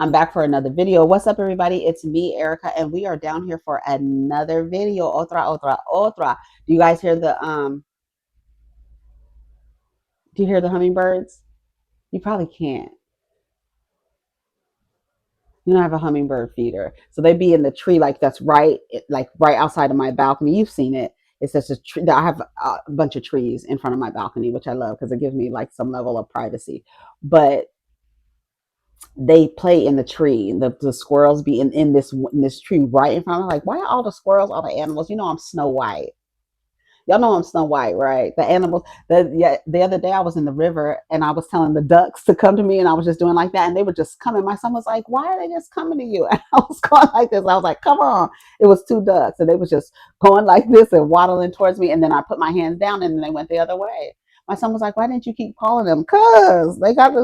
I'm back for another video. What's up, everybody? It's me, Erica, and we are down here for another video. Otra. Do you guys hear the do you hear the hummingbirds? You probably can't. You don't have a hummingbird feeder. So they be in the tree like that's right outside of my balcony. You've seen it. It's just a tree. I have a bunch of trees in front of my balcony, which I love because it gives me like some level of privacy. But they play in the tree. The squirrels be in this tree right in front of me. Like, why are all the squirrels, all the animals? You know I'm Snow White. Y'all know I'm Snow White, right? The animals. The other day I was in the river and I was telling the ducks to come to me and I was just doing like that and they were just coming. My son was like, "Why are they just coming to you?" And I was going like this. I was like, "Come on!" It was two ducks and they was just going like this and waddling towards me. And then I put my hands down and then they went the other way. My son was like, "Why didn't you keep calling them?" Cause they got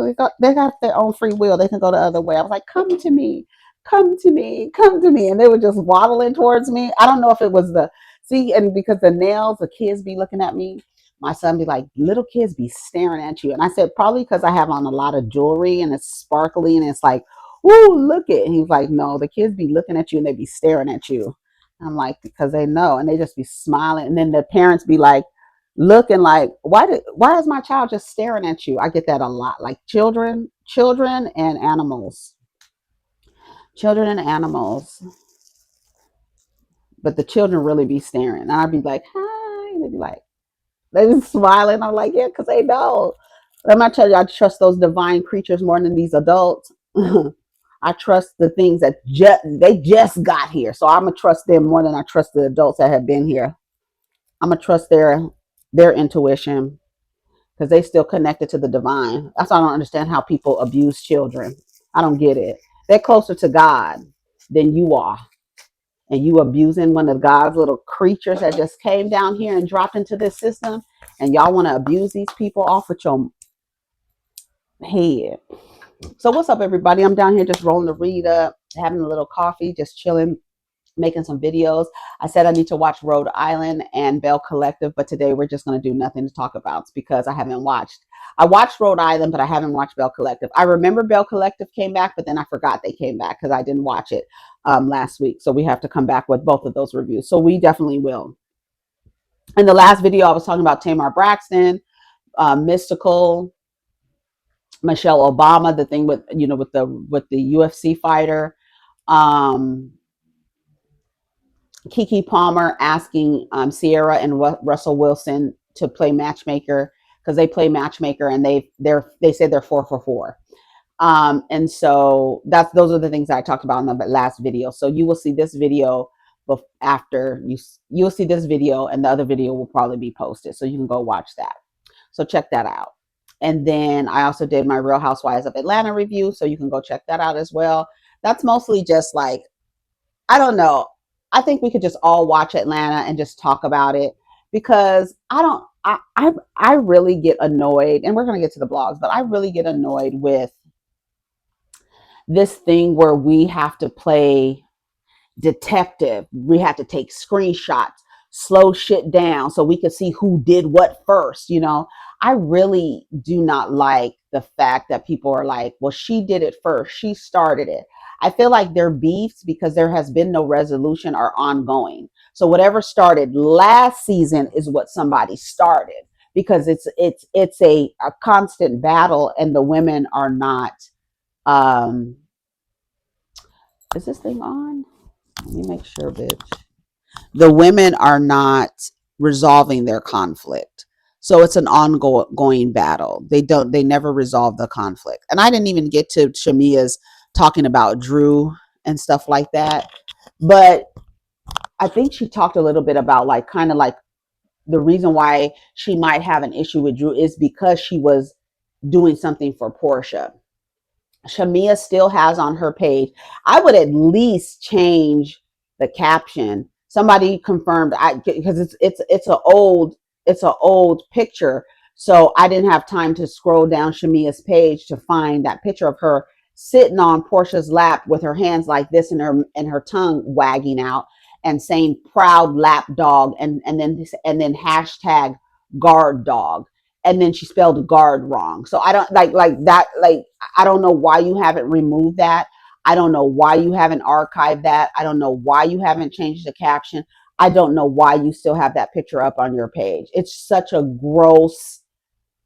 their own free will. They can go the other way. I was like, "Come to me, come to me, come to me," and they were just waddling towards me. I don't know if it was the see, and because the nails, the kids be looking at me. My son be like, "Little kids be staring at you," and I said, "Probably because I have on a lot of jewelry and it's sparkly and it's like, woo, look it." And he's like, "No, the kids be looking at you and they be staring at you." I'm like, because they know, and they just be smiling, and then the parents be like, looking like, why is my child just staring at you? I get that a lot. Like children and animals, children and animals. But the children really be staring, and I'd be like, "Hi," and they'd be like, they be smiling. I'm like, yeah, because they know. I'm not telling you, I trust those divine creatures more than these adults. I trust the things that they just got here, so I'm gonna trust them more than I trust the adults that have been here. I'm gonna trust their intuition because they still connected to the divine. That's why I don't understand how people abuse children. I don't get it. They're closer to God than you are, and you abusing one of God's little creatures that just came down here and dropped into this system, and y'all want to abuse these people off with your head. So what's up, everybody? I'm down here just rolling the read up, having a little coffee, just chilling, making some videos. I said I need to watch Rhode Island and Bell Collective, but today we're just going to do nothing to talk about because I haven't watched. I watched Rhode Island, but I haven't watched Bell Collective. I remember Bell Collective came back, but then I forgot they came back because I didn't watch it last week. So we have to come back with both of those reviews. So we definitely will. In the last video, I was talking about Tamar Braxton, Mystical, Michelle Obama, the thing with with the UFC fighter. Um, Kiki Palmer asking Sierra and Russell Wilson to play matchmaker because they play matchmaker and they say they're 4 for 4. And so those are the things that I talked about in the last video. So you will see this video after you'll see this video, and the other video will probably be posted, so you can go watch that. So check that out. And then I also did my Real Housewives of Atlanta review, so you can go check that out as well. That's mostly just like, I don't know. I think we could just all watch Atlanta and just talk about it because I really get annoyed, and we're gonna get to the blogs, but I really get annoyed with this thing where we have to play detective. We have to take screenshots, slow shit down so we can see who did what first. I really do not like the fact that people are like, well, she did it first. She started it. I feel like they're beefs because there has been no resolution or ongoing. So whatever started last season is what somebody started because it's a constant battle and the women are not um is this thing on? Let me make sure, bitch. The women are not resolving their conflict. So it's an ongoing battle. They never resolve the conflict. And I didn't even get to Shamia's talking about Drew and stuff like that. But I think she talked a little bit about like kind of like the reason why she might have an issue with Drew is because she was doing something for Portia. Shamia still has on her page. I would at least change the caption. Somebody confirmed because it's an old picture, so I didn't have time to scroll down Shamia's page to find that picture of her sitting on Portia's lap with her hands like this and her tongue wagging out and saying "proud lap dog" and then hashtag guard dog, and then she spelled guard wrong. So I don't like that. Like, I don't know why you haven't removed that. I don't know why you haven't archived that. I don't know why you haven't changed the caption. I don't know why you still have that picture up on your page. It's such a gross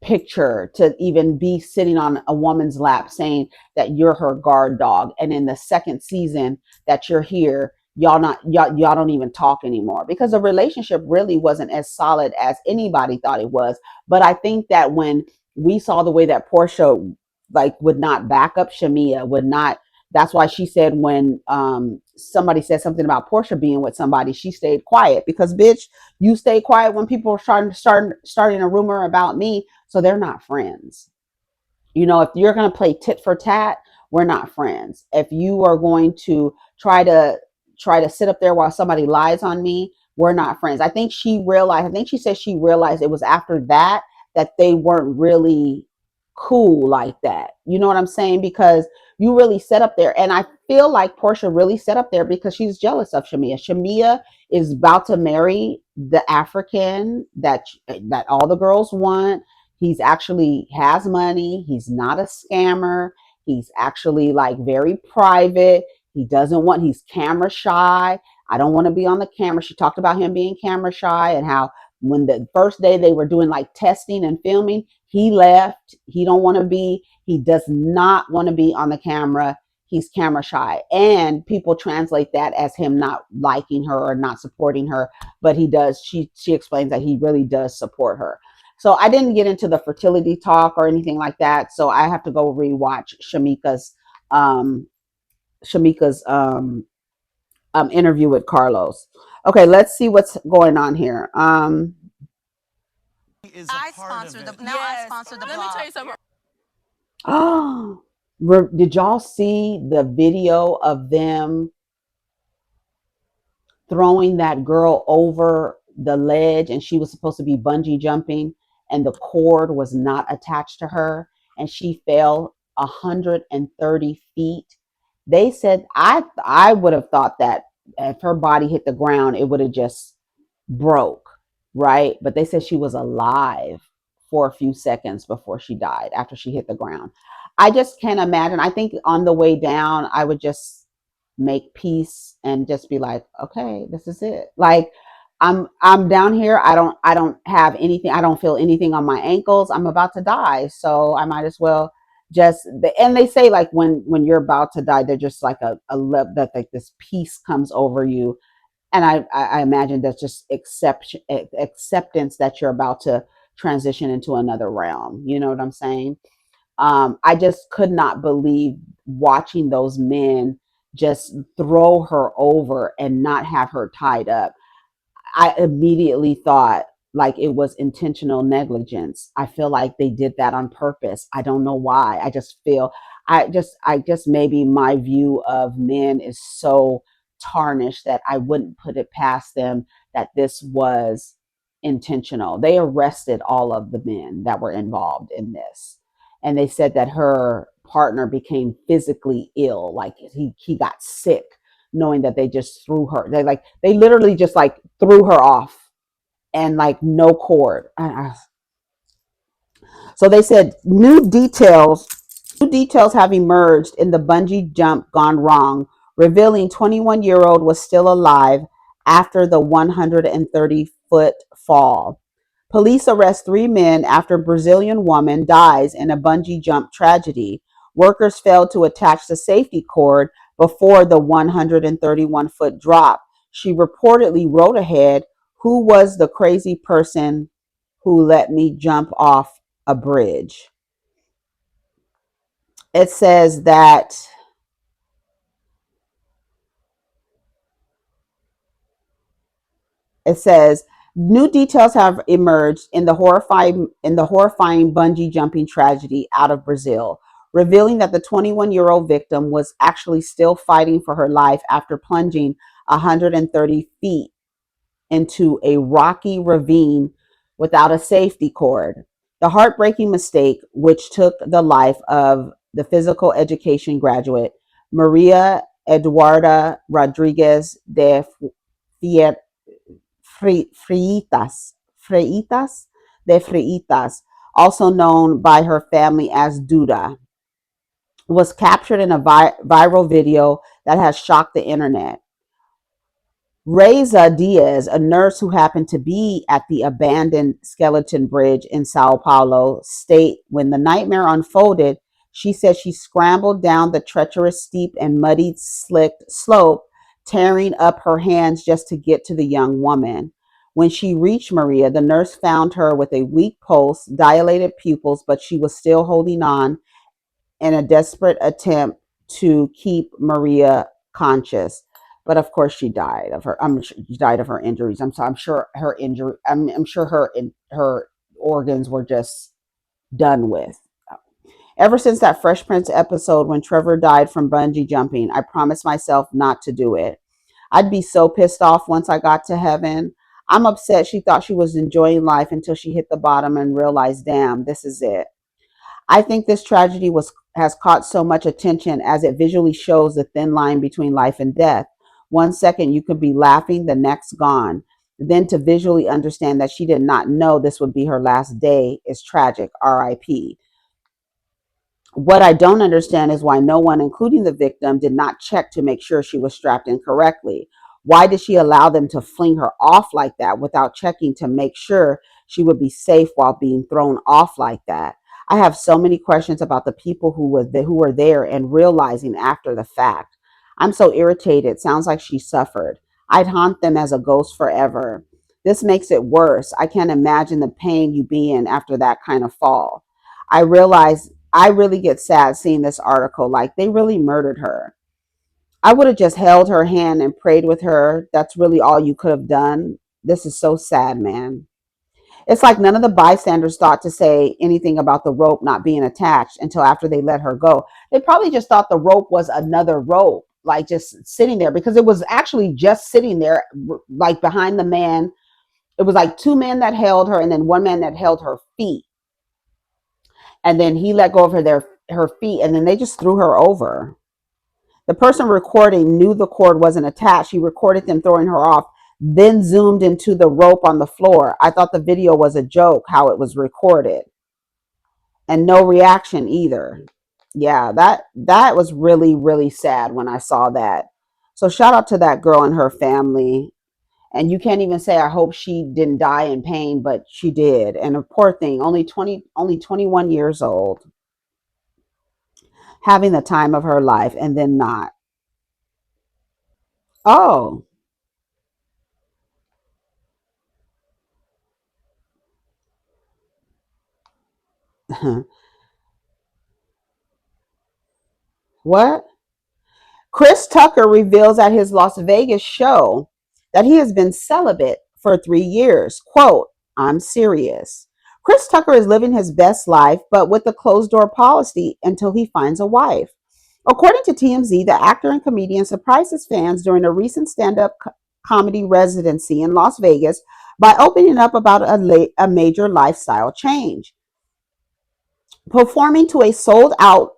picture to even be sitting on a woman's lap saying that you're her guard dog, and in the second season that you're here, y'all don't even talk anymore, because the relationship really wasn't as solid as anybody thought it was. But I think that when we saw the way that Portia like would not back up Shamia, would not, that's why she said when somebody said something about Portia being with somebody, she stayed quiet, because bitch, you stay quiet when people are starting a rumor about me, so they're not friends. You know, if you're going to play tit for tat, we're not friends. If you are going to try to sit up there while somebody lies on me, we're not friends. I think she said she realized it was after that that they weren't really cool like that. You know what I'm saying? Because you really set up there, and I feel like Portia really set up there because she's jealous of Shamia. Shamia is about to marry the African that all the girls want. He's actually has money. He's not a scammer. He's actually like very private. He's camera shy. I don't want to be on the camera. She talked about him being camera shy, and how when the first day they were doing like testing and filming, he left. He does not want to be on the camera. He's camera shy. And people translate that as him not liking her or not supporting her. But he does. She explains that he really does support her. So I didn't get into the fertility talk or anything like that. So I have to go rewatch um, Shamika's interview with Carlos. Okay, let's see what's going on here. I sponsor the now. Yes. I sponsor the blog. Let me tell you something. Oh, did y'all see the video of them throwing that girl over the ledge, and she was supposed to be bungee jumping, and the cord was not attached to her, and she fell 130 feet? They said I would have thought that if her body hit the ground, it would have just broke, right? But they said she was alive for a few seconds before she died after she hit the ground. I just can't imagine. I think on the way down, I would just make peace and just be like, okay, this is it. Like I'm down here. I don't have anything. I don't feel anything on my ankles. I'm about to die, so I might as well just. And they say like when you're about to die, they're just like a that like this peace comes over you, and I imagine that's just acceptance that you're about to transition into another realm. You know what I'm saying? I just could not believe watching those men just throw her over and not have her tied up. I immediately thought like it was intentional negligence. I feel like they did that on purpose. I don't know why. I just maybe my view of men is so tarnished that I wouldn't put it past them that this was intentional. They arrested all of the men that were involved in this. And they said that her partner became physically ill, like he got sick knowing that they just threw her. They literally just like threw her off, and like no cord. So they said new details have emerged in the bungee jump gone wrong, revealing 21-year-old was still alive after the 130-foot fall. Police arrest 3 men after Brazilian woman dies in a bungee jump tragedy. Workers failed to attach the safety cord before the 131-foot drop. She reportedly wrote ahead, "Who was the crazy person who let me jump off a bridge?" It says that it says new details have emerged in the horrifying bungee jumping tragedy out of Brazil, revealing that the 21-year-old victim was actually still fighting for her life after plunging 130 feet into a rocky ravine without a safety cord. The heartbreaking mistake, which took the life of the physical education graduate Maria Eduarda Rodriguez de Freitas, Freitas, also known by her family as Duda, was captured in a viral video that has shocked the internet. Reza Diaz, a nurse who happened to be at the abandoned skeleton bridge in Sao Paulo, state when the nightmare unfolded, she said she scrambled down the treacherous, steep, and muddy, slick slope, tearing up her hands just to get to the young woman. When she reached Maria, the nurse found her with a weak pulse, dilated pupils, but she was still holding on in a desperate attempt to keep Maria conscious. But of course, she died of her. She died of her injuries. I'm sure her injury. I'm sure her organs were just done with. Ever since that Fresh Prince episode when Trevor died from bungee jumping, I promised myself not to do it. I'd be so pissed off once I got to heaven. I'm upset she thought she was enjoying life until she hit the bottom and realized, damn, this is it. I think this tragedy has caught so much attention as it visually shows the thin line between life and death. One second you could be laughing, the next gone. Then to visually understand that she did not know this would be her last day is tragic. RIP. What I don't understand is why no one, including the victim, did not check to make sure she was strapped in correctly. Why did she allow them to fling her off like that without checking to make sure she would be safe while being thrown off like that? I have so many questions about the people who were there and realizing after the fact. I'm so irritated. Sounds like she suffered. I'd haunt them as a ghost forever. This makes it worse. I can't imagine the pain you be in after that kind of fall. I realize I really get sad seeing this article. Like, they really murdered her. I would have just held her hand and prayed with her. That's really all you could have done. This is so sad, man. It's like none of the bystanders thought to say anything about the rope not being attached until after they let her go. They probably just thought the rope was another rope, like just sitting there, because it was actually just sitting there, like behind the man. It was like two men that held her and then one man that held her feet. And then he let go of her feet, and then they just threw her over. The person recording knew the cord wasn't attached. He recorded them throwing her off, then zoomed into the rope on the floor. I thought the video was a joke, how it was recorded. And no reaction either. Yeah, that was really, really sad when I saw that. So shout out to that girl and her family. And you can't even say I hope she didn't die in pain, but she did. And a poor thing, only 21 years old, having the time of her life and then not. Oh, what? Chris Tucker reveals at his Las Vegas show that he has been celibate for 3 years. Quote, I'm serious. Chris Tucker is living his best life, but with a closed door policy until he finds a wife. According to TMZ, the actor and comedian surprised his fans during a recent stand up comedy residency in Las Vegas by opening up about a major lifestyle change. Performing to a sold out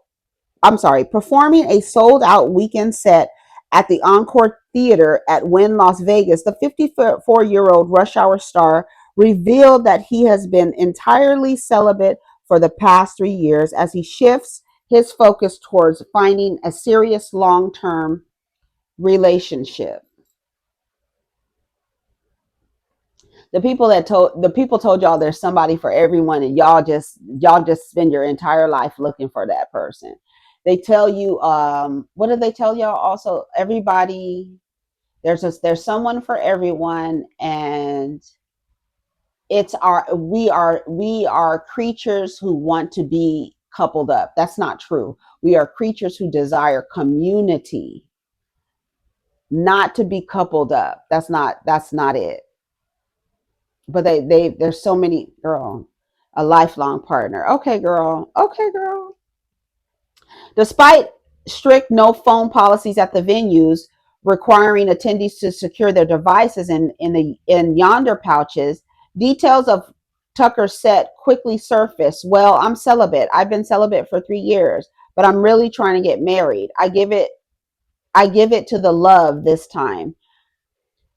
performing a sold out weekend set at the Encore Theater at Wynn, Las Vegas, the 54-year-old Rush Hour star revealed that he has been entirely celibate for the past 3 years as he shifts his focus towards finding a serious long term relationship. The people told y'all there's somebody for everyone, and y'all just spend your entire life looking for that person. They tell you, what do they tell y'all also? Everybody, there's someone for everyone, and we are creatures who want to be coupled up. That's not true. We are creatures who desire community, not to be coupled up. That's not it. But there's so many, girl, a lifelong partner. Okay, girl. Okay, girl. Despite strict no phone policies at the venues requiring attendees to secure their devices in yonder pouches, details of Tucker's set quickly surfaced. Well, I'm celibate. I've been celibate for 3 years, but I'm really trying to get married. I give it to the love this time.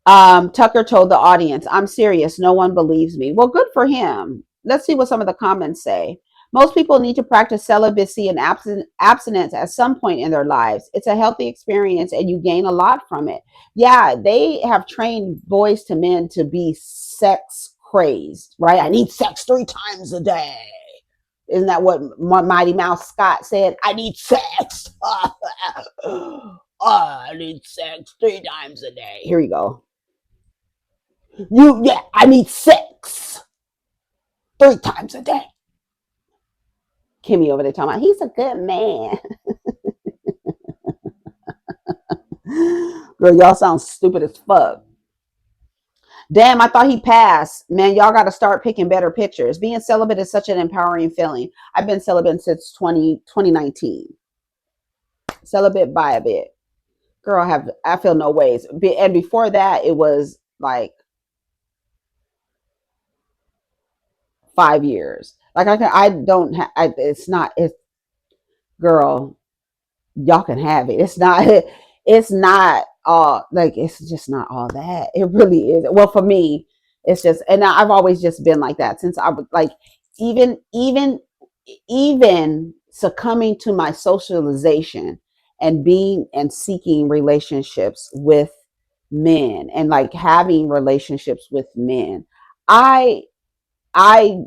Tucker told the audience, I'm serious. No one believes me. Well, good for him. Let's see what some of the comments say. Most people need to practice celibacy and abstinence at some point in their lives. It's a healthy experience and you gain a lot from it. Yeah, they have trained boys to men to be sex crazed, right? I need sex 3 times a day. Isn't that what Mighty Mouse Scott said? I need sex. I need sex 3 times a day. Here you go. Yeah, I need sex 3 times a day. Kimmy over there talking about he's a good man. Girl, y'all sound stupid as fuck. Damn, I thought he passed. Man, y'all got to start picking better pictures. Being celibate is such an empowering feeling. I've been celibate since 2019. Celibate by a bit. Girl, I feel no ways. And before that, it was like 5 years. Like I don't. It's not. It's girl. Y'all can have it. It's not. It's not all like. It's just not all that. It really is. Well, for me, it's just. And I've always just been like that since I was like, even succumbing to my socialization and being and seeking relationships with men and like having relationships with men. I I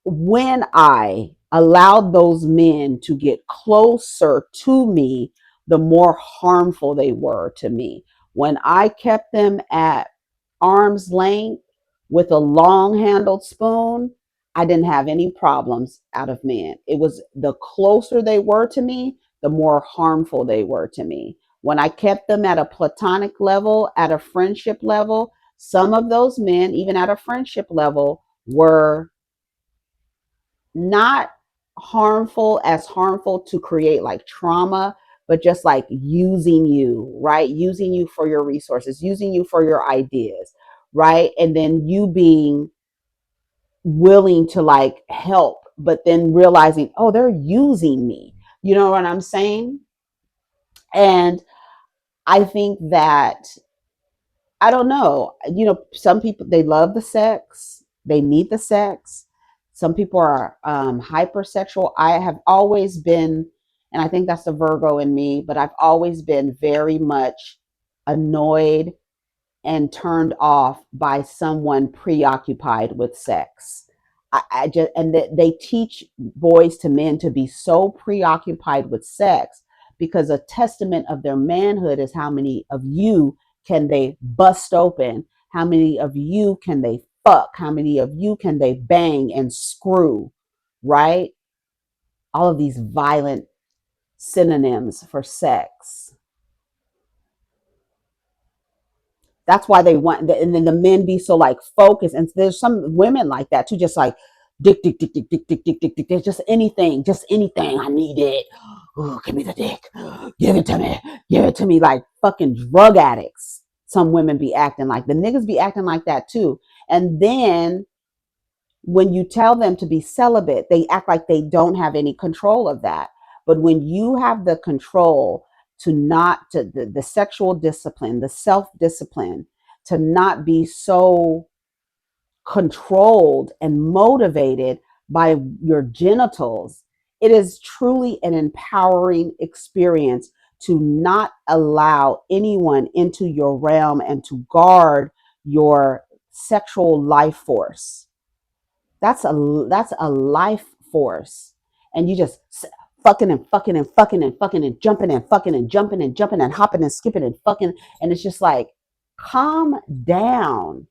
when I allowed those men to get closer to me, the more harmful they were to me. When I kept them at arm's length with a long handled spoon, I didn't have any problems out of men. It was the closer they were to me, the more harmful they were to me. When I kept them at a platonic level, at a friendship level, some of those men, even at a friendship level, were not harmful to create like trauma, but just like using you, right? Using you for your resources, using you for your ideas, right? And then you being willing to like help, but then realizing, oh, they're using me. You know what I'm saying? And I think that I don't know. Some people they love the sex, they need the sex. Some people are hypersexual. I have always been, and I think that's the Virgo in me, but I've always been very much annoyed and turned off by someone preoccupied with sex. I just and they teach boys to men to be so preoccupied with sex because a testament of their manhood is how many of you can they bust open, how many of you can they fuck, how many of you can they bang and screw, right? All of these violent synonyms for sex. That's why they want, and then the men be so like focused. And there's some women like that too, just like dick, dick, dick, dick, dick, dick, dick, dick, dick, dick, just anything, just anything. I need it. Oh, give me the dick. Give it to me. Give it to me. Like fucking drug addicts. Some women be acting like the niggas be acting like that too. And then when you tell them to be celibate, they act like they don't have any control of that. But when you have the control to not to the sexual discipline, the self-discipline, to not be so controlled and motivated by your genitals, it is truly an empowering experience to not allow anyone into your realm and to guard your sexual life force. That's a life force, and you just fucking and fucking and fucking and fucking and jumping and fucking and jumping and jumping and hopping and skipping and fucking, and it's just like, calm down.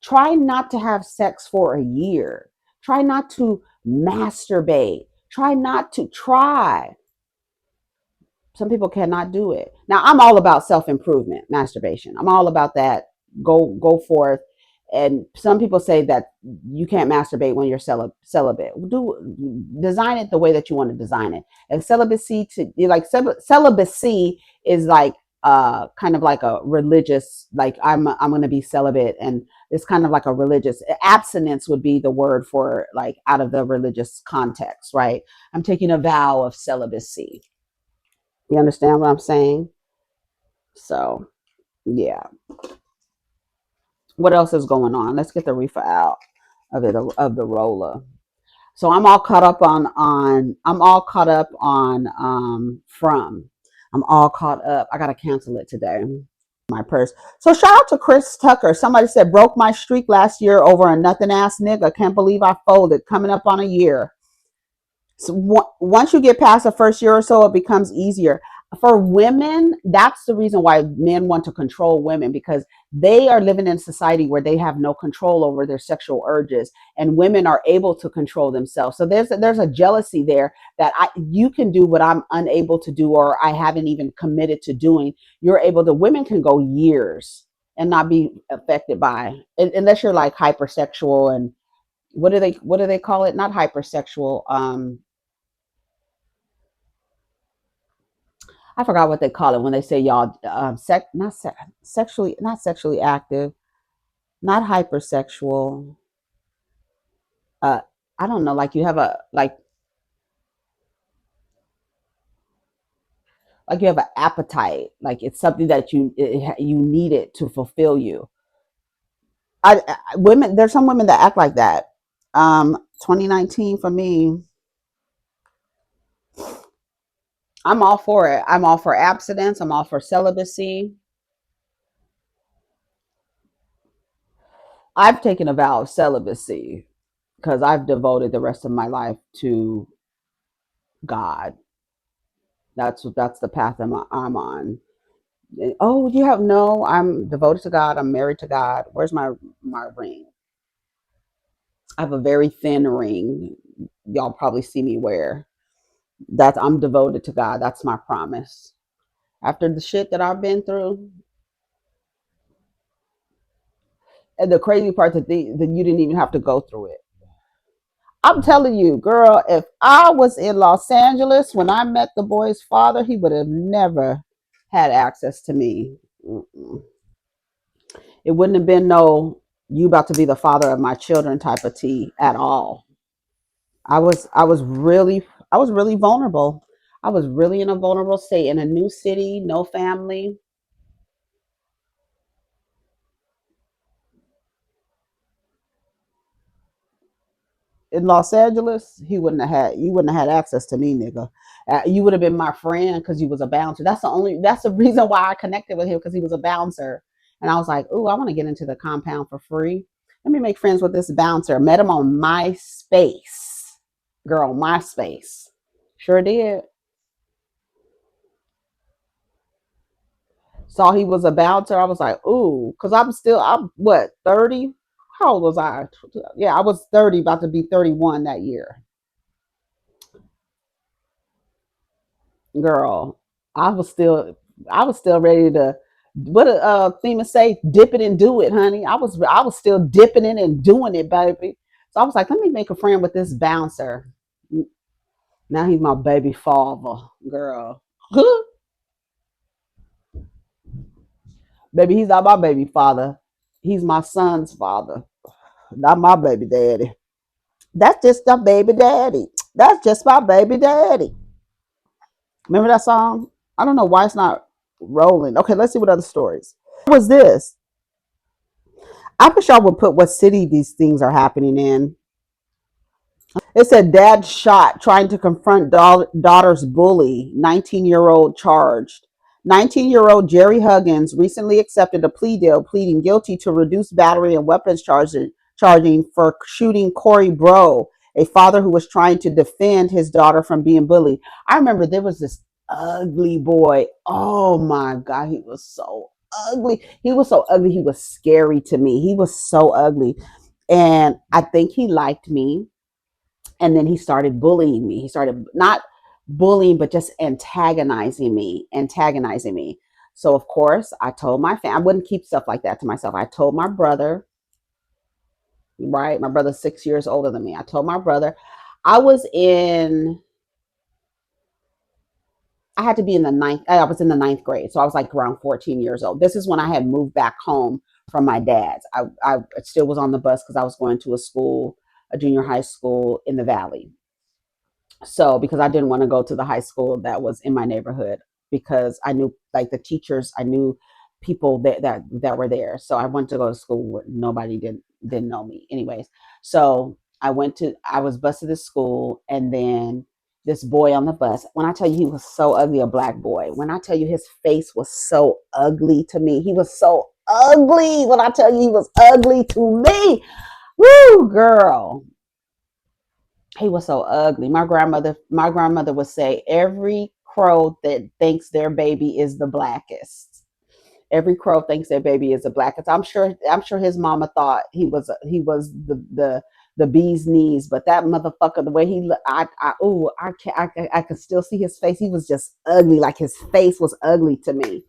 Try not to have sex for a year. Try not to masturbate. Try not to try. Some people cannot do it. Now, I'm all about self-improvement, masturbation. I'm all about that. Go forth. And some people say that you can't masturbate when you're celibate. Design it the way that you want to design it. And celibacy is like kind of like a religious, like I'm going to be celibate, and it's kind of like a religious abstinence would be the word for like out of the religious context, right? I'm taking a vow of celibacy. You understand what I'm saying? So, yeah. What else is going on? Let's get the reefer out of the roller. So I'm all caught up on I'm all caught up on from. I'm all caught up. I gotta cancel it today. My purse. So shout out to Chris Tucker. Somebody said broke my streak last year over a nothing ass nigga. Can't believe I folded. Coming up on a year. So once you get past the first year or so, it becomes easier. For women, that's the reason why men want to control women, because they are living in a society where they have no control over their sexual urges, and women are able to control themselves. So there's a jealousy there that you can do what I'm unable to do, or I haven't even committed to doing. You're able to. Women can go years and not be affected by, unless you're like hypersexual and what do they call it? Not hypersexual. I forgot what they call it when they say y'all not sexually active, not hypersexual. Uh, I don't know. Like you have a like you have an appetite. Like it's something that you need it to fulfill you. Women, there's some women that act like that. 2019 for me, I'm all for it. I'm all for abstinence. I'm all for celibacy. I've taken a vow of celibacy because I've devoted the rest of my life to God. That's the path I'm on. Oh, you have no. I'm devoted to God. I'm married to God. Where's my ring? I have a very thin ring. Y'all probably see me wear. That's I'm devoted to God. That's my promise. After the shit that I've been through, and the crazy part that you didn't even have to go through it. I'm telling you, girl, if I was in Los Angeles when I met the boy's father, he would have never had access to me. Mm-mm. It wouldn't have been no you about to be the father of my children type of tea at all. I was really vulnerable. I was really in a vulnerable state in a new city, no family. In Los Angeles, you wouldn't have had access to me, nigga. You would have been my friend because you was a bouncer. That's the reason why I connected with him, because he was a bouncer, and I was like, ooh, I want to get into the compound for free. Let me make friends with this bouncer. Met him on MySpace, girl, MySpace. Sure did. Saw he was a bouncer. I was like, ooh, because I'm what 30. How old was I? Yeah, I was 30, about to be 31 that year. Girl, I was still I was still ready to what a theme say, dip it and do it, honey. I was still dipping in and doing it, baby. So I was like, let me make a friend with this bouncer. Now he's my baby father, girl. Baby, he's not my baby father. He's my son's father, not my baby daddy. That's just my baby daddy. That's just my baby daddy. Remember that song? I don't know why it's not rolling. Okay, let's see what other stories. What was this? I wish I would put what city these things are happening in. It said dad shot trying to confront daughter's bully, 19-year-old charged. 19-year-old Jerry Huggins recently accepted a plea deal, pleading guilty to reduced battery and weapons charging for shooting Corey Bro, a father who was trying to defend his daughter from being bullied. I remember there was this ugly boy. Oh my God, he was so ugly. He was so ugly. He was scary to me. He was so ugly. And I think he liked me, and then he started bullying me. He started not bullying, but just antagonizing me. So of course I told my family. I wouldn't keep stuff like that to myself. I told my brother. Right, my brother's 6 years older than me. I told my brother. I was in. I had to be in the ninth. I was in the ninth grade, so I was like around 14 years old. This is when I had moved back home from my dad's. I still was on the bus because I was going to a junior high school in the valley. So because I didn't want to go to the high school that was in my neighborhood, because I knew like the teachers, I knew people that were there. So I wanted to go to school where nobody didn't know me anyways. So I was bused to school, and then this boy on the bus, when I tell you he was so ugly, a black boy, when I tell you his face was so ugly to me, he was so ugly. When I tell you he was ugly to me, woo, girl, he was so ugly. My grandmother would say, every crow that thinks their baby is the blackest. Every crow thinks their baby is the blackest. I'm sure his mama thought he was the bee's knees, but that motherfucker, the way he looked, I could still see his face. He was just ugly. Like, his face was ugly to me.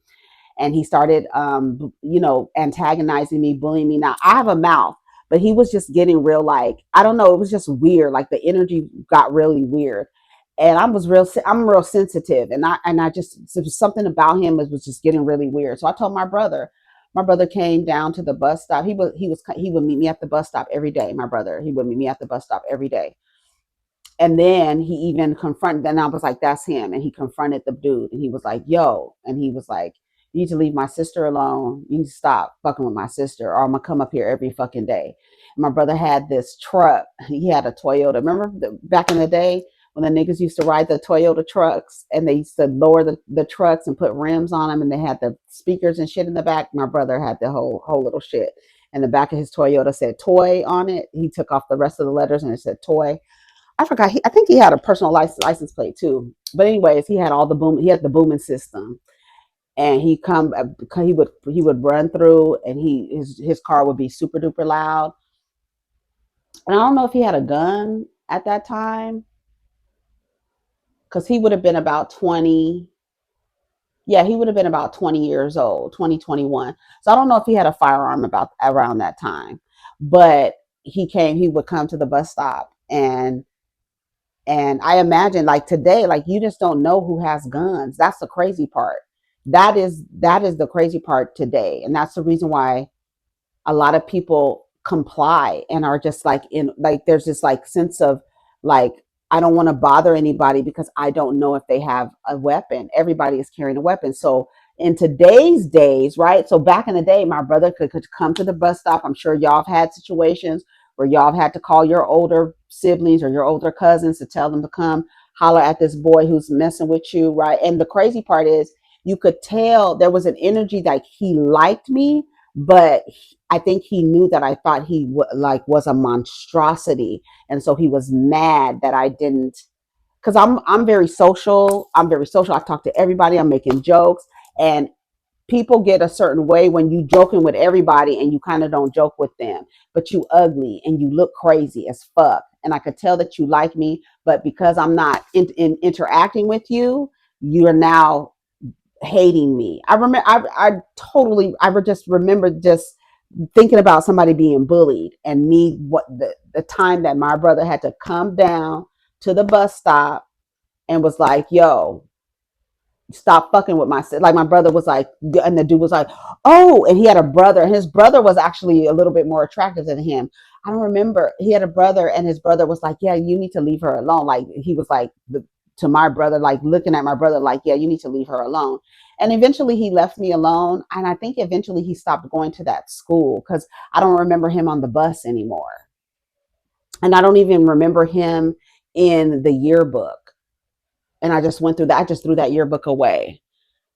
And he started antagonizing me, bullying me. Now, I have a mouth, but he was just getting real, like, I don't know, it was just weird. Like, the energy got really weird. And I'm real sensitive, and I just, there was something about him that was just getting really weird. So I told my brother. My brother came down to the bus stop. He would meet me at the bus stop every day. My brother, he would meet me at the bus stop every day. And then he even confronted, then I was like, that's him. And he confronted the dude, and he was like, yo, and he was like, you need to leave my sister alone. You need to stop fucking with my sister, or I'm gonna come up here every fucking day. And my brother had this truck. He had a Toyota. Remember back in the day when the niggas used to ride the Toyota trucks, and they used to lower the trucks and put rims on them, and they had the speakers and shit in the back. My brother had the whole little shit. And the back of his Toyota said toy on it. He took off the rest of the letters, and it said toy. I forgot. I think he had a personal license plate too. But anyways, he had all the boom. He had the booming system, and he would run through, and his car would be super duper loud. And I don't know if he had a gun at that time, because he would have been about 20. Yeah, he would have been about 20 years old, 2021. So I don't know if he had a firearm about around that time, but he would come to the bus stop. And I imagine, like, today, like, you just don't know who has guns. That's the crazy part. That is the crazy part today. And that's the reason why a lot of people comply and are just like, in like, there's this like sense of, like, I don't want to bother anybody because I don't know if they have a weapon. Everybody is carrying a weapon. So in today's days, right? So back in the day, my brother could come to the bus stop. I'm sure y'all have had situations where y'all have had to call your older siblings or your older cousins to tell them to come holler at this boy who's messing with you, right? And the crazy part is, you could tell there was an energy, like, he liked me, but I think he knew that I thought he was a monstrosity, and so he was mad that I didn't. Because I'm very social. I'm very social. I talk to everybody. I'm making jokes, and people get a certain way when you joking with everybody and you kind of don't joke with them. But you ugly and you look crazy as fuck, and I could tell that you like me, but because I'm not interacting with you, you're now hating me. I remember, I just remember just thinking about somebody being bullied, and me, what the time that my brother had to come down to the bus stop and was like, yo, stop fucking with my sister. Like, my brother was like, and the dude was like, oh, and he had a brother, and his brother was actually a little bit more attractive than him. I don't remember. He had a brother, and his brother was like, yeah, you need to leave her alone. Like, he was like, to my brother, like, looking at my brother like, yeah, you need to leave her alone. And eventually he left me alone. And I think eventually he stopped going to that school, because I don't remember him on the bus anymore. And I don't even remember him in the yearbook. And I just went through that. I just threw that yearbook away.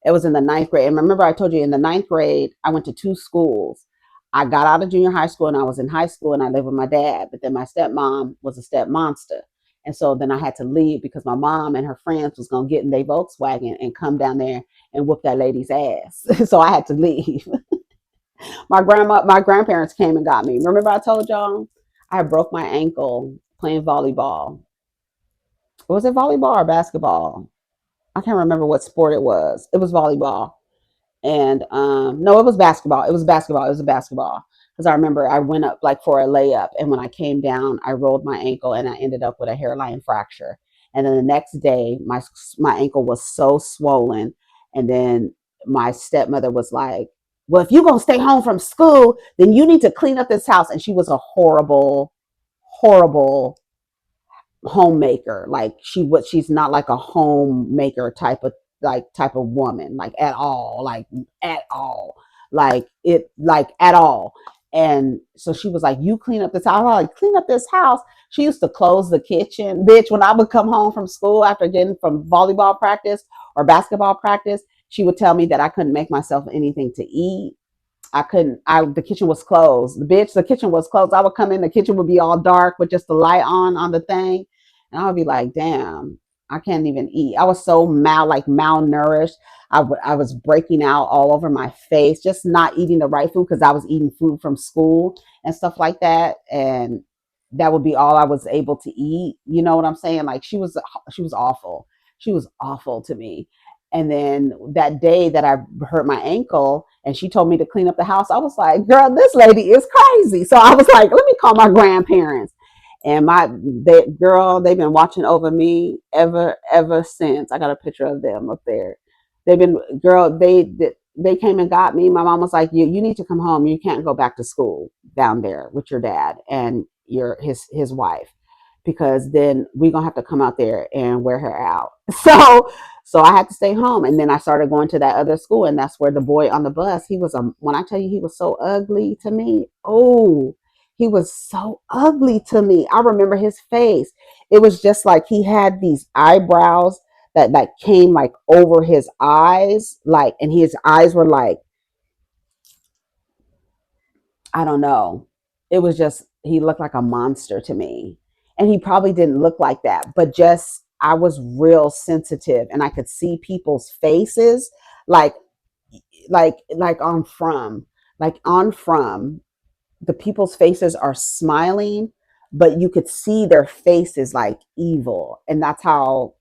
It was in the ninth grade. And remember, I told you, in the ninth grade, I went to two schools. I got out of junior high school, and I was in high school, and I lived with my dad. But then my stepmom was a step monster. And so then I had to leave because my mom and her friends was going to get in their Volkswagen and come down there and whoop that lady's ass. So I had to leave. My grandparents came and got me. Remember I told y'all I broke my ankle playing volleyball. Was it volleyball or basketball? I can't remember what sport it was. It was volleyball. And no, it was basketball. It was basketball. It was a basketball. Because I remember I went up like for a layup, and when I came down, I rolled my ankle, and I ended up with a hairline fracture. And then the next day, my ankle was so swollen. And then my stepmother was like, well, if you're going to stay home from school, then you need to clean up this house. And she was a horrible, horrible homemaker. Like, she's not like a homemaker type of woman, like, at all, like, at all, like, it, like, at all. And so she was like, "You clean up this house." I was like, "Clean up this house." She used to close the kitchen. Bitch, when I would come home from school after getting from volleyball practice or basketball practice, she would tell me that I couldn't make myself anything to eat. I couldn't. The kitchen was closed. Bitch, the kitchen was closed. I would come in, the kitchen would be all dark with just the light on the thing, and I would be like, "Damn, I can't even eat." I was so malnourished. I was breaking out all over my face, just not eating the right food because I was eating food from school and stuff like that, and that would be all I was able to eat. You know what I'm saying? Like she was awful. She was awful to me. And then that day that I hurt my ankle and she told me to clean up the house, I was like, girl, this lady is crazy. So I was like, let me call my grandparents. And they've been watching over me ever since. I got a picture of them up there. They've been, girl, they came and got me. My mom was like, you need to come home. You can't go back to school down there with your dad and his wife, because then we're gonna have to come out there and wear her out. So I had to stay home. And then I started going to that other school, and that's where the boy on the bus, when I tell you he was so ugly to me, oh, he was so ugly to me. I remember his face. It was just like he had these eyebrows that like came like over his eyes, like, and his eyes were like, I don't know. It was just, he looked like a monster to me. And he probably didn't look like that, but just, I was real sensitive and I could see people's faces like, like on from the people's faces are smiling, but you could see their faces like evil. And that's how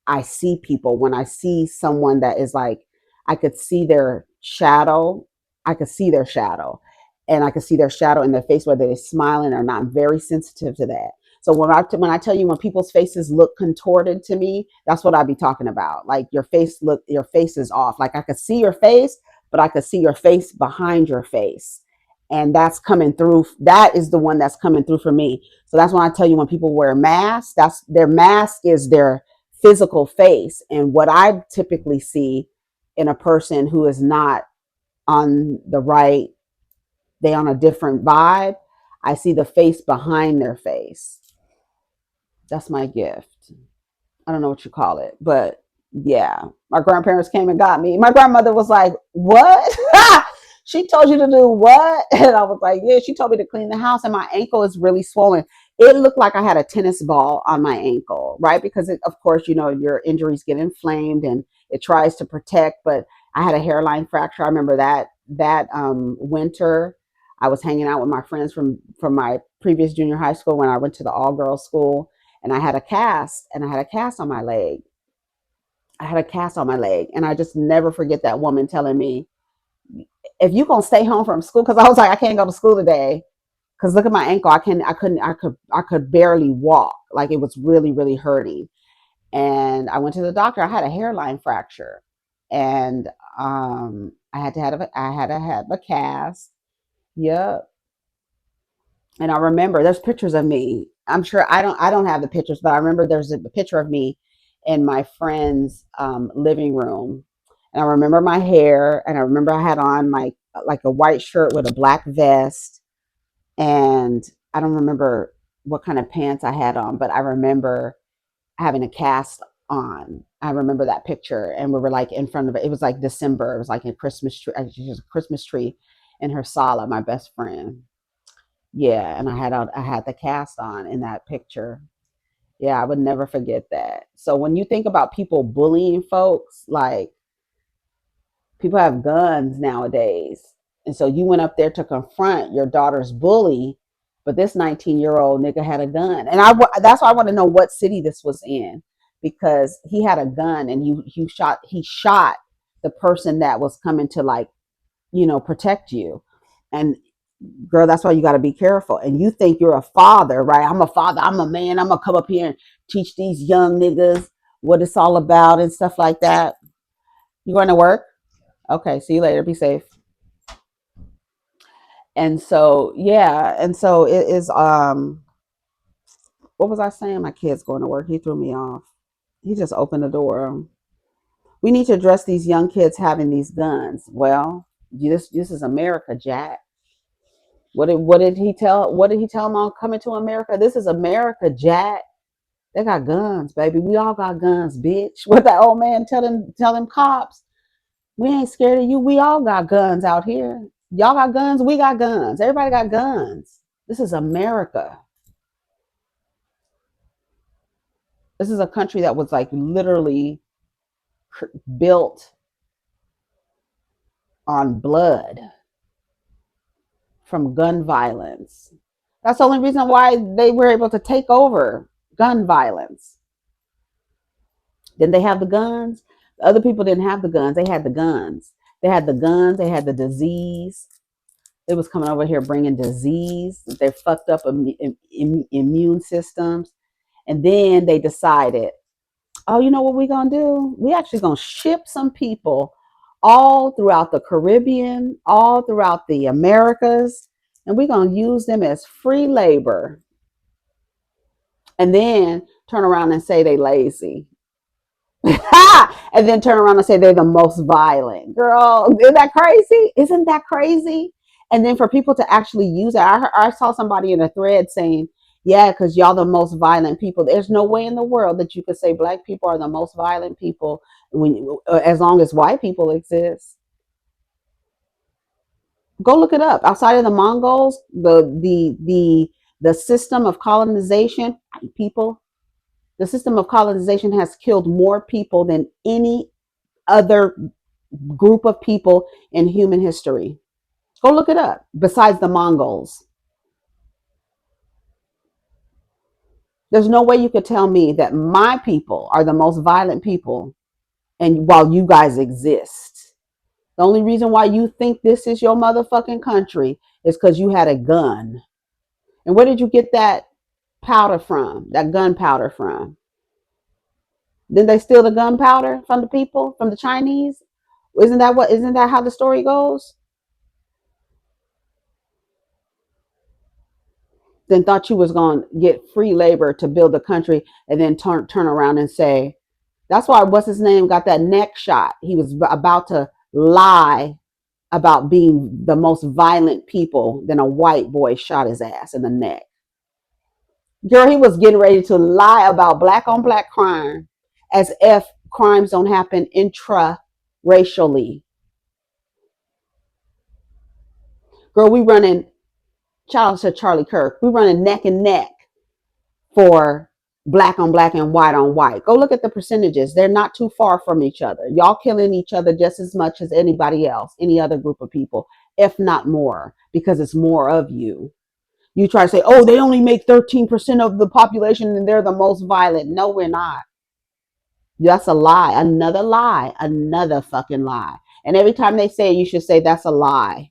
I see people. When I see someone that is like, I could see their shadow. I could see their shadow, and I could see their shadow in their face, whether they're smiling or not. I'm very sensitive to that. So when I tell you when people's faces look contorted to me, that's what I be talking about. Like your face is off. Like I could see your face, but I could see your face behind your face, and that's coming through. That is the one that's coming through for me. So that's when I tell you when people wear masks, that's their mask is their physical face. And what I typically see in a person who is not on the right, they on a different vibe, I see the face behind their face. That's my gift. I don't know what you call it, but yeah, my grandparents came and got me. My grandmother was like, "What?" She told you to do what? And I was like, "Yeah, she told me to clean the house." And my ankle is really swollen. It looked like I had a tennis ball on my ankle, right? Because of course, your injuries get inflamed and it tries to protect. But I had a hairline fracture. I remember that winter. I was hanging out with my friends from my previous junior high school when I went to the all girls school, and I had a cast, on my leg. I had a cast on my leg, and I just never forget that woman telling me, "If you gonna stay home from school," because I was like, "I can't go to school today because look at my ankle. I could barely walk. Like it was really, really hurting." And I went to the doctor. I had a hairline fracture, and I had to have a cast. Yep. And I remember there's pictures of me. I'm sure I don't have the pictures, but I remember there's a picture of me in my friend's living room. And I remember my hair, and I remember I had on my like a white shirt with a black vest, and I don't remember what kind of pants I had on, but I remember having a cast on. I remember that picture, and we were like in front of it. It was like December. It was like a Christmas tree. Just a Christmas tree in her sala, my best friend. Yeah, and I had the cast on in that picture. Yeah, I would never forget that. So when you think about people bullying folks, like people have guns nowadays. And so you went up there to confront your daughter's bully, but this 19-year-old nigga had a gun. And that's why I want to know what city this was in, because he had a gun and he shot the person that was coming to like, protect you. And girl, that's why you got to be careful. And you think you're a father, right? I'm a father. I'm a man. I'm gonna come up here and teach these young niggas what it's all about and stuff like that. You going to work? Okay. See you later. Be safe. And so, yeah. And so it is. What was I saying? My kid's going to work. He threw me off. He just opened the door. We need to address these young kids having these guns. Well, this is America, Jack. What did he tell? What did he tell them on Coming to America? This is America, Jack. They got guns, baby. We all got guns, bitch. What that old man tell them cops? We ain't scared of you. We all got guns out here. Y'all got guns. We got guns. Everybody got guns. This is America. This is a country that was like literally built on blood from gun violence. That's the only reason why they were able to take over. Gun violence. Didn't they have the guns? The other people didn't have the guns. They had the guns. They had the guns. They had the disease. They was coming over here bringing disease. They fucked up immune systems. And then they decided, oh, you know what we're going to do? We actually going to ship some people all throughout the Caribbean, all throughout the Americas, and we're going to use them as free labor. And then turn around and say they lazy. And then turn around and say they're the most violent. Girl, isn't that crazy? Isn't that crazy? And then for people to actually use it, I saw somebody in a thread saying, yeah, because y'all the most violent people. There's no way in the world that you could say black people are the most violent people as long as white people exist. Go look it up. Outside of the Mongols, the system of colonization, people, the system of colonization has killed more people than any other group of people in human history. Go look it up. Besides the Mongols, there's no way you could tell me that my people are the most violent people, and while you guys exist, the only reason why you think this is your motherfucking country is because you had a gun. And where did you get that powder from? That gunpowder from? Didn't they steal the gunpowder from the people, from the Chinese? Isn't that how the story goes? Then thought you was going to get free labor to build a country and then turn around and say, that's why what's his name got that neck shot. He was about to lie about being the most violent people. Then a white boy shot his ass in the neck. Girl, he was getting ready to lie about black on black crime as if crimes don't happen intra-racially. Girl, we running, shout out to Charlie Kirk, we running neck and neck for black on black and white on white. Go look at the percentages. They're not too far from each other. Y'all killing each other just as much as anybody else, any other group of people, if not more, because it's more of you. You try to say, oh, they only make 13% of the population and they're the most violent. No, we're not. That's a lie. Another lie. Another fucking lie. And every time they say it, you should say that's a lie.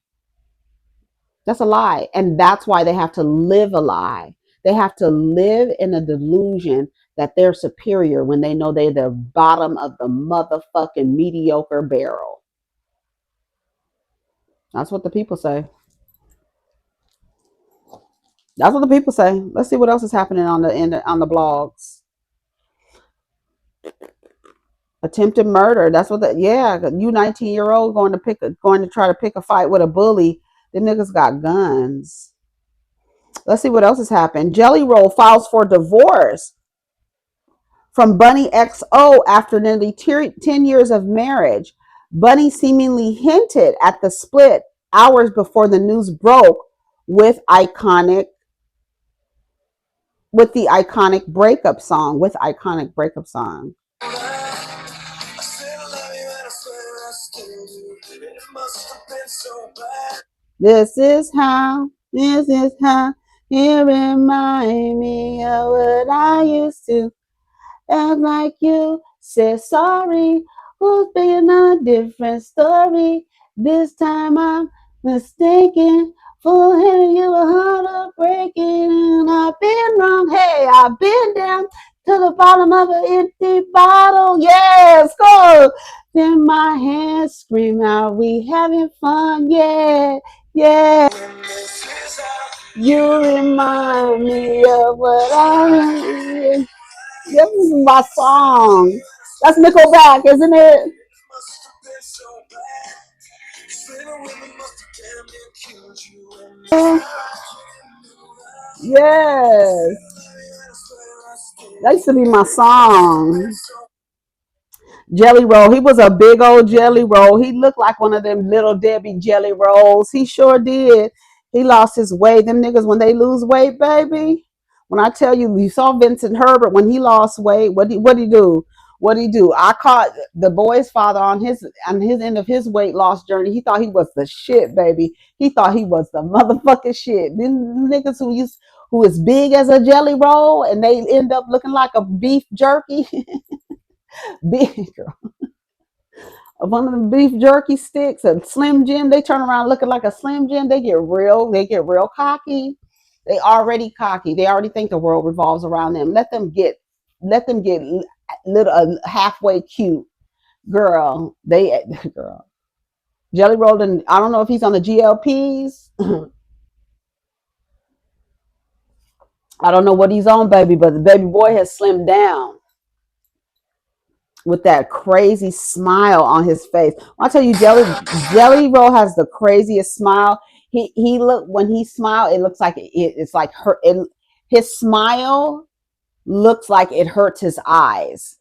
That's a lie. And that's why they have to live a lie. They have to live in a delusion that they're superior when they know they're the bottom of the motherfucking mediocre barrel. That's what the people say. That's what the people say. Let's see what else is happening on the blogs. Attempted murder. That's what you 19-year-old going to try to pick a fight with a bully. The niggas got guns. Let's see what else has happened. Jelly Roll files for divorce from Bunny XO after nearly 10 years of marriage. Bunny seemingly hinted at the split hours before the news broke with the iconic breakup song. This is how you remind me of what I used to. Act like you said sorry. Who's being a different story? This time I'm mistaken. For hitting you a heart breaking, and I've been wrong. Hey, I've been down to the bottom of an empty bottle. Yes, go. Then my hands scream out, we having fun. Yeah, yeah. You remind me of what I remember. This is my song. That's Nickelback, isn't it? Yes. That used to be my song. Jelly roll. He was a big old jelly roll. He looked like one of them little Debbie jelly rolls. He sure did. He lost his weight. Them niggas, when they lose weight, baby. When I tell you, you saw Vincent Herbert when he lost weight. What he do? What he do? I caught the boy's father on his end of his weight loss journey. He thought he was the shit, baby. He thought he was the motherfucking shit. Them niggas who is big as a jelly roll and they end up looking like a beef jerky. Big one of the beef jerky sticks, a Slim Jim, they turn around looking like a Slim Jim. They get real cocky. They already cocky. They already think the world revolves around them. Let them get little halfway cute, girl. Girl, Jelly Roll, and I don't know if he's on the GLPs. I don't know what he's on, baby, but the baby boy has slimmed down with that crazy smile on his face. I'll tell you, Jelly Roll has the craziest smile. He look when he smile, it looks like it's like hurt. His smile looks like it hurts his eyes.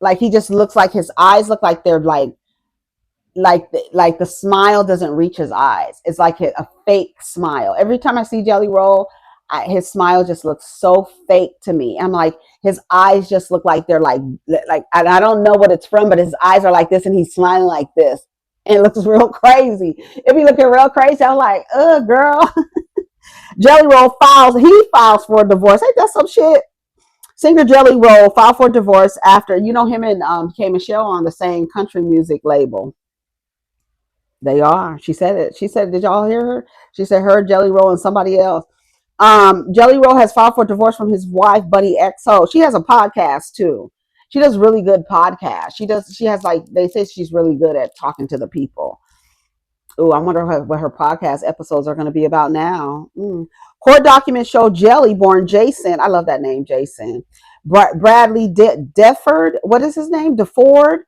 Like he just looks like his eyes look like they're like the smile doesn't reach his eyes. It's like a fake smile. Every time I see Jelly Roll, his smile just looks so fake to me. I'm like, his eyes just look like they're like, and I don't know what it's from, but his eyes are like this, and he's smiling like this, and it looks real crazy. If he looking real crazy, I'm like, girl. Jelly Roll files for a divorce. Ain't that some shit? Singer Jelly Roll filed for divorce after, him and K Michelle on the same country music label. They are. She said it. She said, did y'all hear her? She said her, Jelly Roll, and somebody else. Jelly Roll has filed for divorce from his wife, Bunny XO. She has a podcast too. She does really good podcasts. She has like, they say she's really good at talking to the people. Oh, I wonder what her podcast episodes are going to be about now. Court documents show Jelly, born Jason. I love that name, Jason. Bradley Deford. What is his name? DeFord.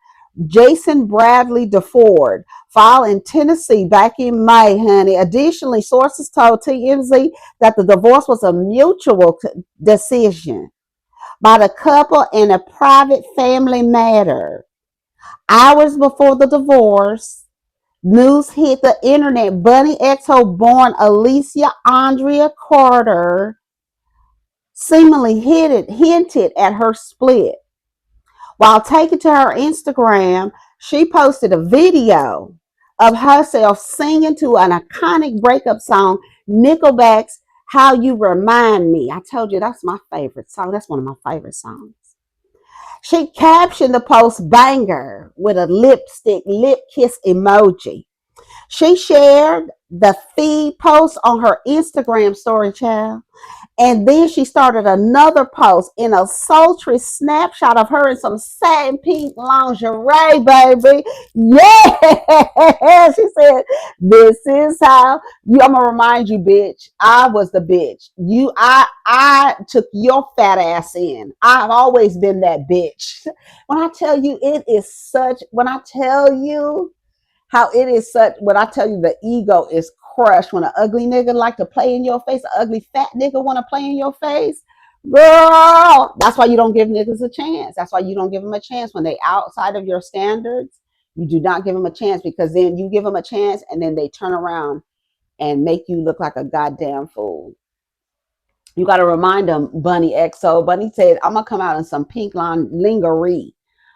Jason Bradley DeFord filed in Tennessee back in May, honey. Additionally, sources told TMZ that the divorce was a mutual decision by the couple in a private family matter. Hours before the divorce, news hit the internet. Bunny XO born Alicia Andrea Carter seemingly hinted at her split. While taken to her Instagram, she posted a video of herself singing to an iconic breakup song, Nickelback's How You Remind Me. I told you that's my favorite song. That's one of my favorite songs. She captioned the post banger with a lip kiss emoji. She shared the feed post on her Instagram story, child. And then she started another post in a sultry snapshot of her in some satin pink lingerie, baby. Yeah. She said, this is how I'm gonna remind you, bitch. I was the bitch. I took your fat ass in. I've always been that bitch. When I tell you when I tell you the ego is crushed when an ugly nigga like to play in your face, an ugly fat nigga want to play in your face, girl. That's why you don't give niggas a chance. That's why you don't give them a chance when they outside of your standards. You do not give them a chance, because then you give them a chance and then they turn around and make you look like a goddamn fool. You got to remind them, Bunny XO. Bunny said, I'm going to come out in some pink lingerie.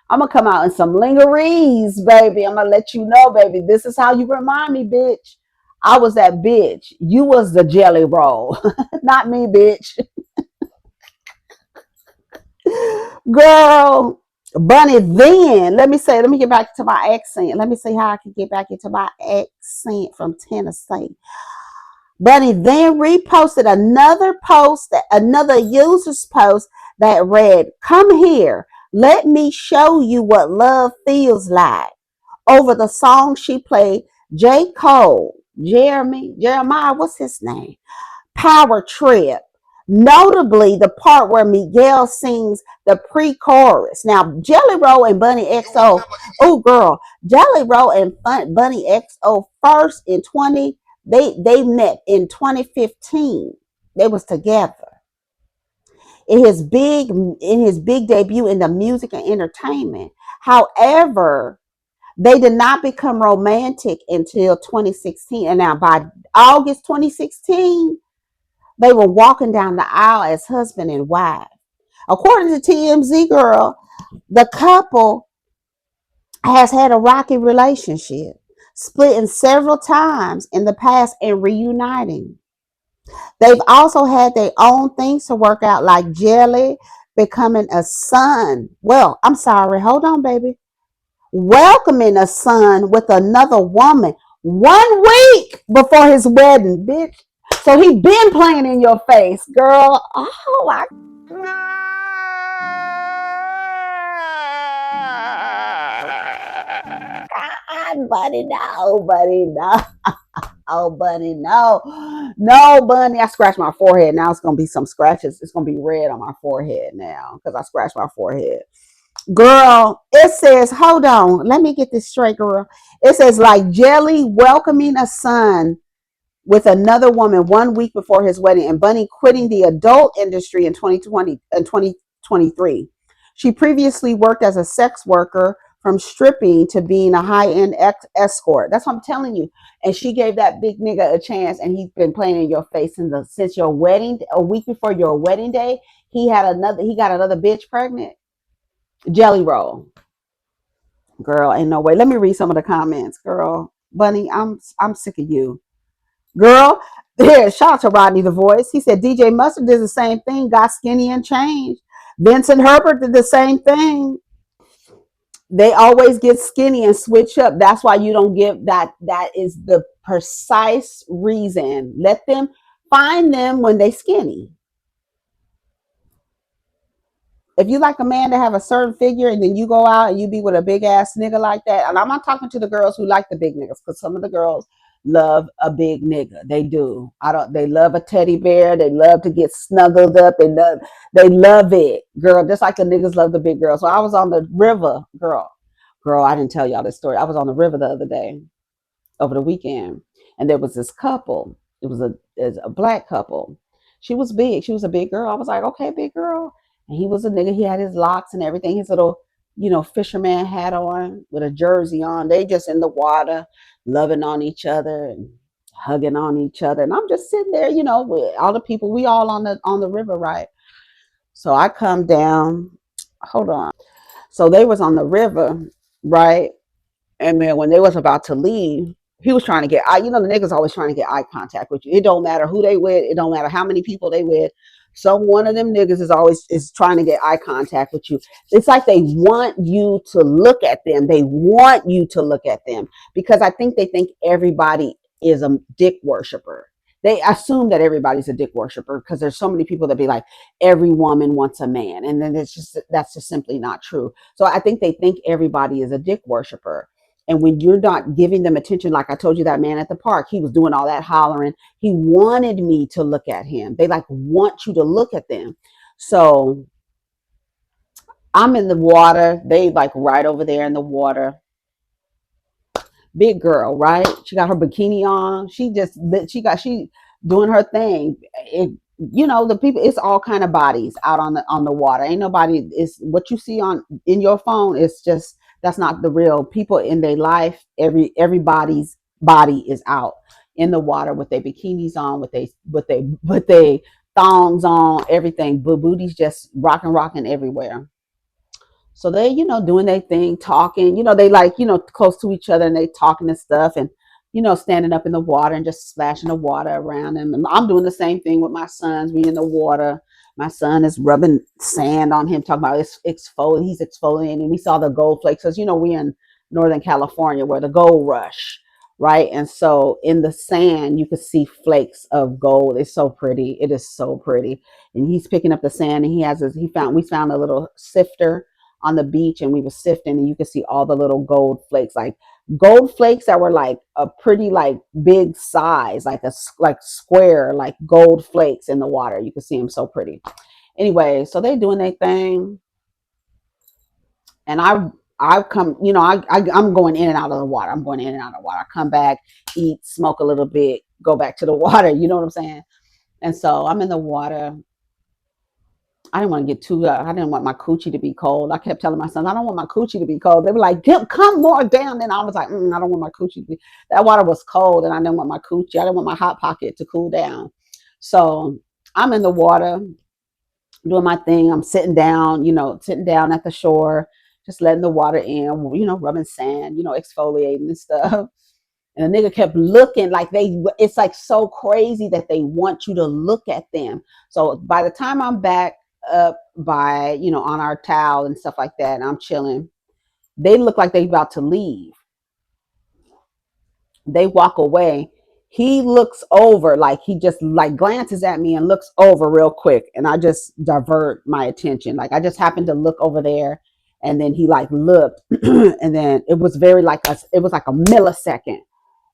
I'm going to come out in some lingeries, baby. I'm going to let you know, baby. This is how you remind me, bitch. I was that bitch. You was the jelly roll. Not me, bitch. Girl, Bunny then, let me get back to my accent. Let me see how I can get back into my accent from Tennessee. Bunny then reposted another user's post that read, come here, let me show you what love feels like. Over the song she played, J. Cole, Jeremiah, what's his name? Power Trip. Notably, the part where Miguel sings the pre-chorus. Now, Jelly Roll and Bunny XO, oh girl, Jelly Roll and Bunny XO first in They met in 2015. They was together in his big debut in the music and entertainment. However, they did not become romantic until 2016. And now by August 2016, they were walking down the aisle as husband and wife. According to TMZ, girl, the couple has had a rocky relationship, splitting several times in the past and reuniting. They've also had their own things to work out, like Jelly becoming a son. Well, I'm sorry, hold on, baby. Welcoming a son with another woman 1 week before his wedding, bitch. So he been playing in your face, girl. Oh, buddy, no, buddy, no. Oh, bunny, no. No, bunny. I scratched my forehead. Now it's going to be some scratches. It's going to be red on my forehead now because I scratched my forehead. Girl, it says, hold on. Let me get this straight, girl. It says, like Jelly welcoming a son with another woman 1 week before his wedding, and Bunny quitting the adult industry in 2020 and 2023. She previously worked as a sex worker, from stripping to being a high-end escort. That's what I'm telling you. And she gave that big nigga a chance, and he's been playing in your face since your wedding. A week before your wedding day, he got another bitch pregnant. Jelly roll. Girl, ain't no way. Let me read some of the comments. Girl, Bunny, I'm sick of you. Girl, here, shout out to Rodney the Voice. He said DJ Mustard did the same thing, got skinny and changed. Vincent Herbert did the same thing. They always get skinny and switch up. That's why you don't give that. That is the precise reason. Let them find them when they skinny. If you like a man to have a certain figure and then you go out and you be with a big ass nigga like that, and I'm not talking to the girls who like the big niggas, because some of the girls love a big nigga. They do. They love a teddy bear. They love to get snuggled up. They love it. Girl, just like the niggas love the big girls. So I was on the river, girl. Girl, I didn't tell y'all this story. I was on the river the other day, over the weekend, and there was this couple. It was a black couple. She was big. She was a big girl. I was like, okay, big girl. And he was a nigga. He had his locks and everything. His little, fisherman hat on with a jersey on. They just in the water, loving on each other and hugging on each other. And I'm just sitting there, with all the people. We all on the river, right? So I come down. Hold on. So they was on the river, right? And then when they was about to leave, he was trying to get the niggas always trying to get eye contact with you. It don't matter who they with, it don't matter how many people they with. Some one of them niggas is trying to get eye contact with you. It's like they want you to look at them. They want you to look at them because I think they think everybody is a dick worshiper. They assume that everybody's a dick worshiper because there's so many people that be like, every woman wants a man. And then that's just simply not true. So I think they think everybody is a dick worshiper. And when you're not giving them attention, like I told you, that man at the park, he was doing all that hollering. He wanted me to look at him. They want you to look at them. So I'm in the water. They right over there in the water. Big girl, right? She got her bikini on. She doing her thing. The people, it's all kind of bodies out on the water. Ain't nobody, it's what you see in your phone. It's just, that's not the real people in their life. Everybody's body is out in the water with their bikinis on, with they thongs on, everything. Booties just rocking everywhere. So they, doing their thing, talking, they close to each other and they talking and stuff, and, standing up in the water and just splashing the water around them. And I'm doing the same thing with my sons. We in the water. My son is rubbing sand on him, talking about exfoliating. He's exfoliating. And we saw the gold flakes because, we in Northern California where the gold rush, right? And so in the sand, you could see flakes of gold. It's so pretty. It is so pretty. And he's picking up the sand, and we found a little sifter on the beach, and we were sifting, and you could see all the little gold flakes, like gold flakes that were like a pretty big size, like square, like gold flakes in the water. You could see them so pretty. Anyway, so they doing their thing, and I come, I'm going in and out of the water. I come back, eat, smoke a little bit, go back to the water. You know what I'm saying? And so I'm in the water. I didn't want to get too. I didn't want my coochie to be cold. I kept telling my son, I don't want my coochie to be cold. They were like, come more down. And I was like, I don't want my coochie to be. That water was cold, and I didn't want my coochie. I didn't want my hot pocket to cool down. So I'm in the water doing my thing. I'm sitting down, sitting down at the shore, just letting the water in, rubbing sand, exfoliating and stuff. And the nigga kept looking like it's like so crazy that they want you to look at them. So by the time I'm back up by, on our towel and stuff like that, and I'm chilling, they look like they about to leave. They walk away. He looks over, like he just like glances at me and looks over real quick. And I just divert my attention. Like I just happened to look over there, and then he like looked and then it was it was like a millisecond.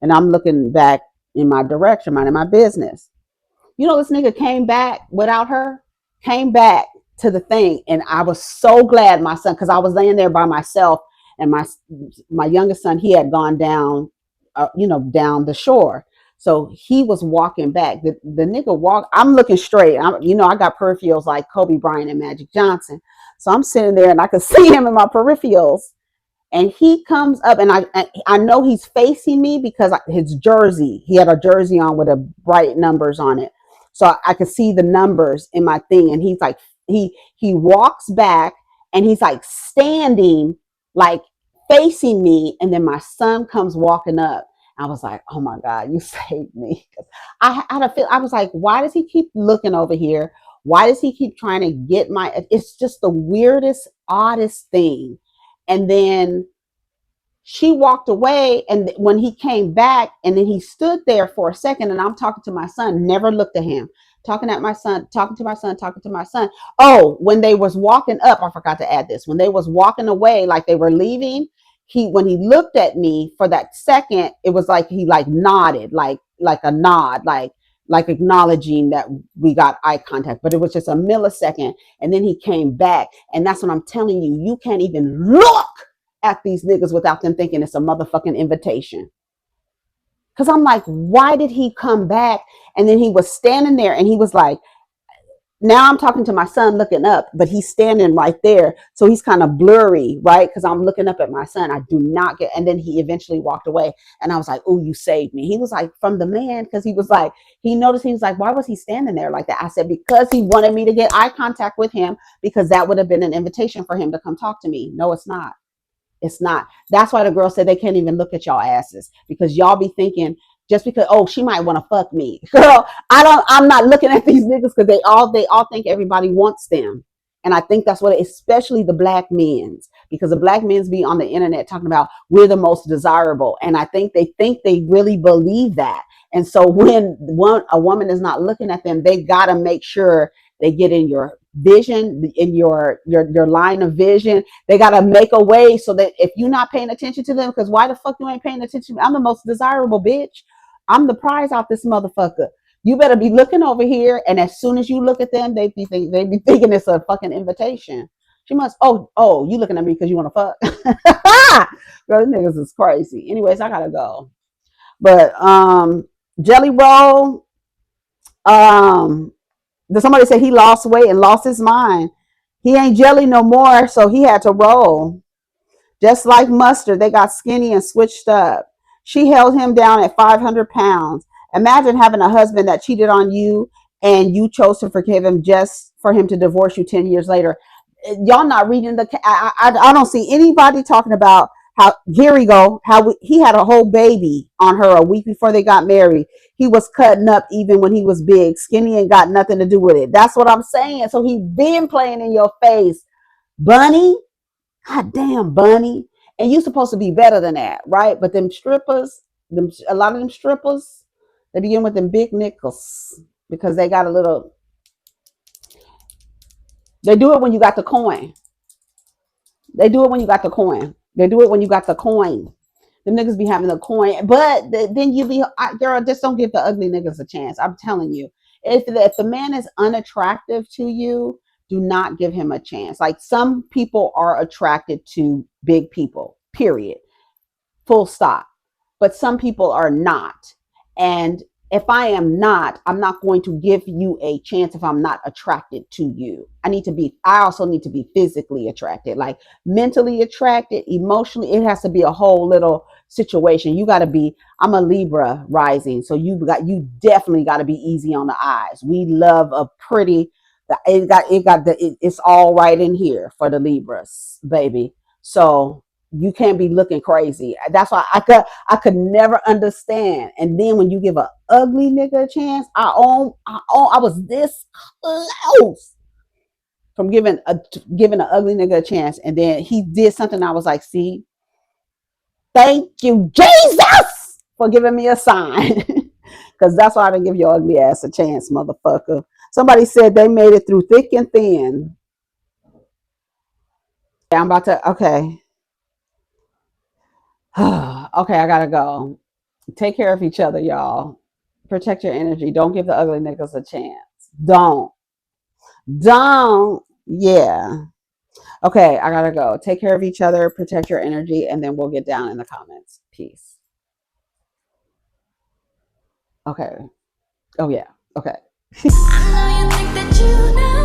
And I'm looking back in my direction, minding my business. This nigga came back without her, came back to the thing. And I was so glad my son, because I was laying there by myself, and my youngest son, he had gone down, down the shore. So he was walking back. The nigga walked, I'm looking straight. I got peripherals like Kobe Bryant and Magic Johnson. So I'm sitting there and I could see him in my peripherals. And he comes up, and I know he's facing me because his jersey, he had a jersey on with a bright numbers on it. So I could see the numbers in my thing. And he's like, he walks back, and he's like standing, like facing me. And then my son comes walking up. I was like, oh my God, you saved me. I had a feel, I was like, why does he keep looking over here? Why does he keep trying to get it's just the weirdest, oddest thing. And then she walked away, and when he came back, and then he stood there for a second, and I'm talking to my son, never looked at him, talking to my son. Oh, when they was walking up, I forgot to add this, when they was walking away, like they were leaving, when he looked at me for that second, it was like he like nodded, like a nod, like acknowledging that we got eye contact, but it was just a millisecond. And then he came back, and that's what I'm telling you, you can't even look at these niggas without them thinking it's a motherfucking invitation. Because I'm like, why did he come back? And then he was standing there, and he was like, now I'm talking to my son looking up, but he's standing right there. So he's kind of blurry, right? Because I'm looking up at my son. I do not get, and then he eventually walked away. And I was like, oh, you saved me. He was like, from the man, because he was like, he noticed, he was like, why was he standing there like that? I said, because he wanted me to get eye contact with him, because that would have been an invitation for him to come talk to me. No, it's not. It's not. That's why the girl said they can't even look at y'all asses, because y'all be thinking just because, oh, she might want to fuck me. Girl, I'm not looking at these niggas because they all think everybody wants them. And I think that's what, especially the black men's, because the black men's be on the internet talking about we're the most desirable. And I think they really believe that. And so when a woman is not looking at them, they got to make sure they get in your vision, in your line of vision. They got to make a way so that if you're not paying attention to them, because why the fuck you ain't paying attention to me? I'm the most desirable bitch. I'm the prize out this motherfucker. You better be looking over here, and as soon as you look at them, they be thinking it's a fucking invitation. She must. Oh, you looking at me because you want to fuck? Girl, niggas is crazy. Anyways, I gotta go. But Jelly Roll, somebody said he lost weight and lost his mind. He ain't jelly no more, so he had to roll. Just like Mustard, they got skinny and switched up. She held him down at 500 pounds. Imagine having a husband that cheated on you, and you chose to forgive him just for him to divorce you 10 years later. Y'all not reading I don't see anybody talking about how, here we go, how he had a whole baby on her a week before they got married. He was cutting up even when he was big. Skinny ain't got nothing to do with it. That's what I'm saying. So he been playing in your face. Bunny, God damn, Bunny. And you supposed to be better than that, right? But them strippers, a lot of them strippers, they begin with them big nickels because they got a little, they do it when you got the coin. They do it when you got the coin. They do it when you got the coin. The niggas be having the coin. But then you be, girl, just don't give the ugly niggas a chance. I'm telling you. If the man is unattractive to you, do not give him a chance. Like, some people are attracted to big people, period. Full stop. But some people are not. And If I am not, I'm not going to give you a chance if I'm not attracted to you. I also need to be physically attracted, like mentally attracted, emotionally. It has to be a whole little situation. You got to be, I'm a Libra rising. So you definitely got to be easy on the eyes. We love a pretty, it's all right in here for the Libras, baby. So you can't be looking crazy. That's why I could never understand. And then when you give a ugly nigga a chance, I was this close from giving an ugly nigga a chance, and then he did something. I was like, see, thank you, Jesus, for giving me a sign, because that's why I didn't give your ugly ass a chance, motherfucker. Somebody said they made it through thick and thin. Yeah, I'm about to. Okay, okay, I gotta go. Take care of each other, y'all. Protect your energy. Don't give the ugly niggas a chance. Don't. Don't. Yeah. Okay, I gotta go. Take care of each other, protect your energy, and then we'll get down in the comments. Peace. Okay. Oh, yeah. Okay. I know you think that you know.